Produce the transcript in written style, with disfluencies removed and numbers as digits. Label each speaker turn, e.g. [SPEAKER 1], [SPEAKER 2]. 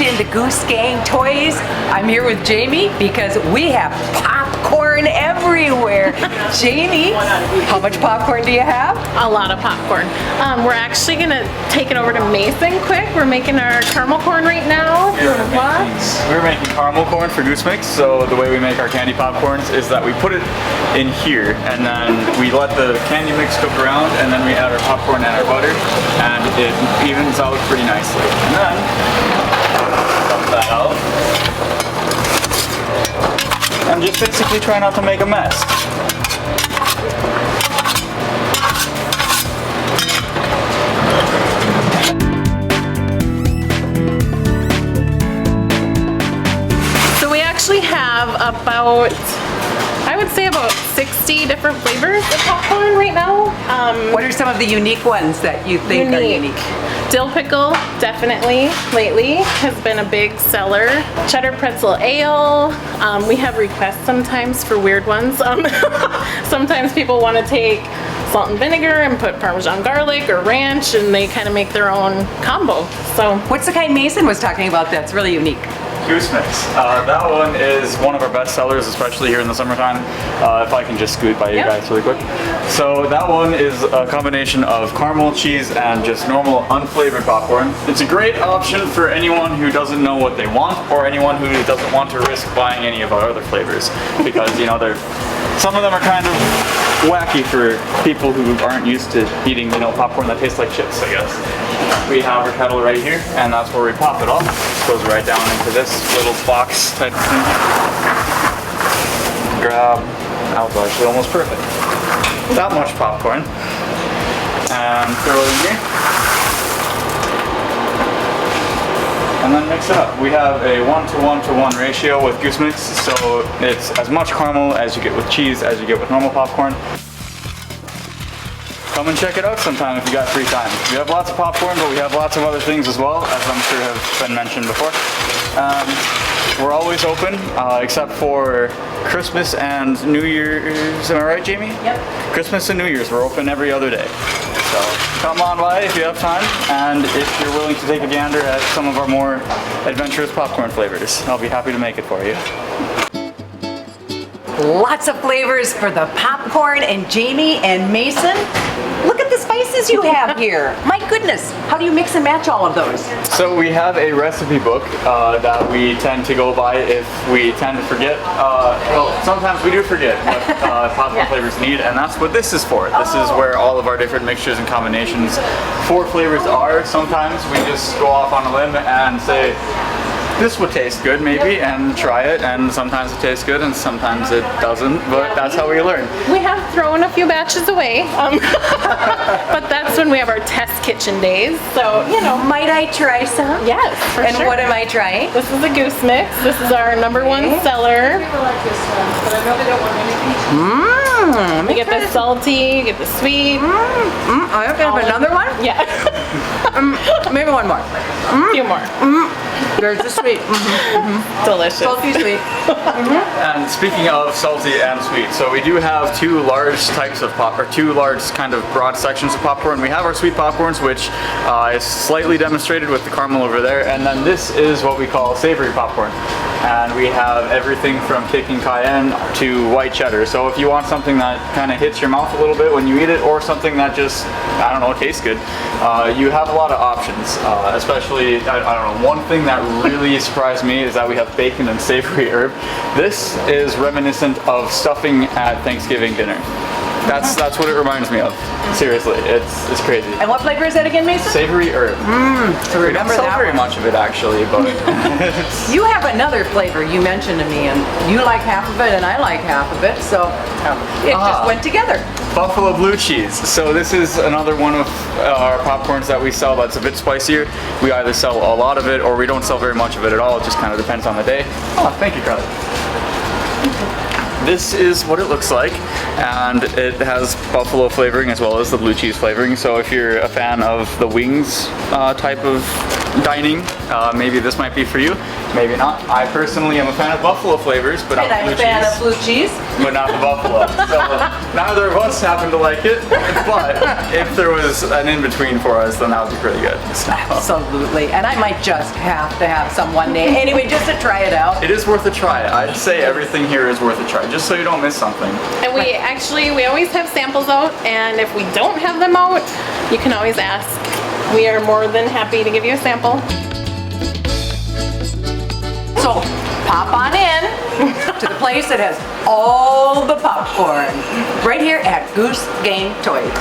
[SPEAKER 1] into Goose Gang Toys. I'm here with Jamie because we have popcorn everywhere. Jamie, how much popcorn do you have?
[SPEAKER 2] A lot of popcorn. We're actually gonna take it over to Mason quick. We're making our caramel corn right now.
[SPEAKER 3] We're making caramel corn for Goose Mix. So the way we make our candy popcorns is that we put it in here and then we let the candy mix cook around and then we add our popcorn and our butter and it evens out pretty nicely. And then dump that out. And just basically try not to make a mess.
[SPEAKER 2] So we actually have about, I would say about 60 different flavors of popcorn right now.
[SPEAKER 1] What are some of the unique ones that you think are unique?
[SPEAKER 2] Dill pickle, definitely, lately, has been a big seller. Cheddar pretzel ale. We have requests sometimes for weird ones. Sometimes people want to take salt and vinegar and put Parmesan garlic or ranch and they kind of make their own combo. So
[SPEAKER 1] What's the kind Mason was talking about that's really unique?
[SPEAKER 3] Goose Mix. That one is one of our best sellers, especially here in the summertime. If I can just scoot by you guys really quick. So that one is a combination of caramel, cheese, and just normal unflavored popcorn. It's a great option for anyone who doesn't know what they want or anyone who doesn't want to risk buying any of our other flavors because, you know, some of them are kind of wacky for people who aren't used to eating, you know, popcorn that tastes like chips, I guess. We have our kettle right here, and that's where we pop it off. It goes right down into this little box type of thing. Grab, that was actually almost perfect. That much popcorn. And throw it in here. And then mix it up. We have a 1:1:1 ratio with Goose Mix, so it's as much caramel as you get with cheese as you get with normal popcorn. Come and check it out sometime if you got free time. We have lots of popcorn, but we have lots of other things as well, as I'm sure have been mentioned before. We're always open, except for Christmas and New Year's. Am I right, Jamie?
[SPEAKER 1] Yep.
[SPEAKER 3] Christmas and New Year's, we're open every other day. So come on by if you have time, and if you're willing to take a gander at some of our more adventurous popcorn flavors, I'll be happy to make it for you.
[SPEAKER 1] Lots of flavors for the popcorn and Jamie and Mason. Look at the spices you have here. My goodness, how do you mix and match all of those?
[SPEAKER 3] So we have a recipe book that we tend to go by if we tend to forget. Well, sometimes we do forget what popcorn flavors need, and that's what this is for. This is where all of our different mixtures and combinations for flavors are. Sometimes we just go off on a limb and say, this would taste good maybe, and try it, and sometimes it tastes good and sometimes it doesn't, but that's how we learn.
[SPEAKER 2] we have thrown a few batches away, but that's when we have our test kitchen days. So, you know,
[SPEAKER 1] Might I try some?
[SPEAKER 2] yes, for
[SPEAKER 1] And
[SPEAKER 2] sure.
[SPEAKER 1] what am I trying?
[SPEAKER 2] This is a Goose Mix. This is our #1 seller. You get the salty, you get the sweet.
[SPEAKER 1] I have to have another one?
[SPEAKER 2] Yeah,
[SPEAKER 1] Maybe one more.
[SPEAKER 2] a few more.
[SPEAKER 1] There's the sweet.
[SPEAKER 2] Delicious.
[SPEAKER 1] Salty sweet.
[SPEAKER 3] And speaking of salty and sweet, so we do have two large types of two large kind of broad sections of popcorn. We have our sweet popcorns, which is slightly demonstrated with the caramel over there, and then this is what we call savory popcorn. And we have everything from kicking cayenne to white cheddar. So if you want something that kind of hits your mouth a little bit when you eat it, or something that just, I don't know, tastes good, you have a lot of options. Especially, I don't know, one thing that really surprised me is that we have bacon and savory herb. This is reminiscent of stuffing at Thanksgiving dinner. That's what it reminds me of. Seriously, it's crazy.
[SPEAKER 1] And what flavor is that again, Mason?
[SPEAKER 3] Savory herb.
[SPEAKER 1] So
[SPEAKER 3] We don't
[SPEAKER 1] remember
[SPEAKER 3] sell
[SPEAKER 1] that
[SPEAKER 3] very
[SPEAKER 1] one.
[SPEAKER 3] much of it actually, but
[SPEAKER 1] You have another flavor you mentioned to me, and you like half of it and I like half of it, so it just went together.
[SPEAKER 3] buffalo blue cheese. So this is another one of our popcorns that we sell that's a bit spicier. We either sell a lot of it or we don't sell very much of it at all. It just kind of depends on the day. Oh, thank you, Carly. This is what it looks like, and it has buffalo flavoring as well as the blue cheese flavoring. So if you're a fan of the wings type of dining, maybe this might be for you, maybe not. I personally am a fan of buffalo flavors, but not
[SPEAKER 1] And I'm
[SPEAKER 3] blue
[SPEAKER 1] a fan
[SPEAKER 3] cheese,
[SPEAKER 1] of blue cheese.
[SPEAKER 3] but not the buffalo. So neither of us happen to like it, but if there was an in-between for us, then that would be pretty good. So,
[SPEAKER 1] Absolutely. And I might just have to have some one day. Anyway, just to try it out.
[SPEAKER 3] it is worth a try. I'd say everything here is worth a try, just so you don't miss something.
[SPEAKER 2] And we always have samples out, and if we don't have them out, you can always ask. We are more than happy to give you a sample.
[SPEAKER 1] So pop on in to the place that has all the popcorn right here at Goose Game Toys.